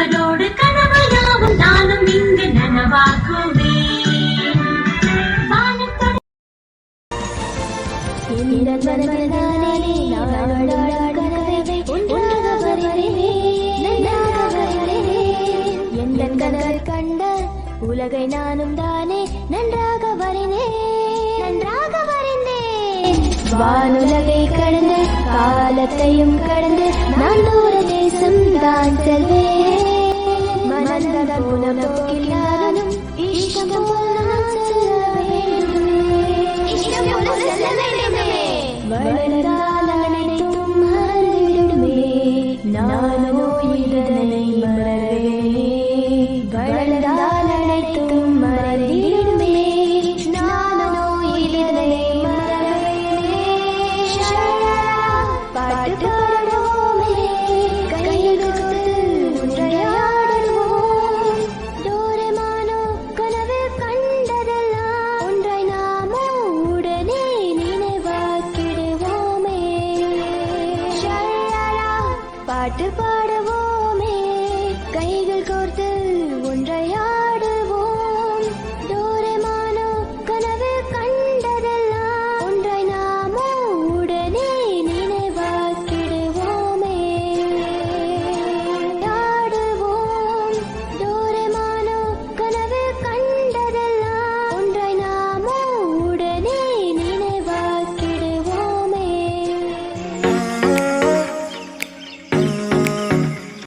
அவரோடு கனவு யாவும் நானும் இங்கு நனவாக்குவேன். கண்ட உலகை நானும் தானே நன்றாக வரைந்தேன். வானுலகை கடந்து காலத்தையும் கடந்து நான் தூர தேசம் தான் செல்வேன். மனந்த போன போக்கில் நானும் இஷ்டம் போல செல்ல வேண்டுமே. வளர்ந்தால் அனைத்தும் மறந்துவிடுமே. நானோ இதனை மறவேனே. வளர்ந்தால் அனைத்தும் மறந்திடுமே. நானோ இதனை மறவேனே. பாட்டு பாடுவோமே, கையெழுத்து உரையாடுவோம். டோரேமானோ கனவு கண்டதெல்லாம் ஒன்றை நாமோ உடனே நினைவாக்கிடுவோமே. பாட்டு பாடு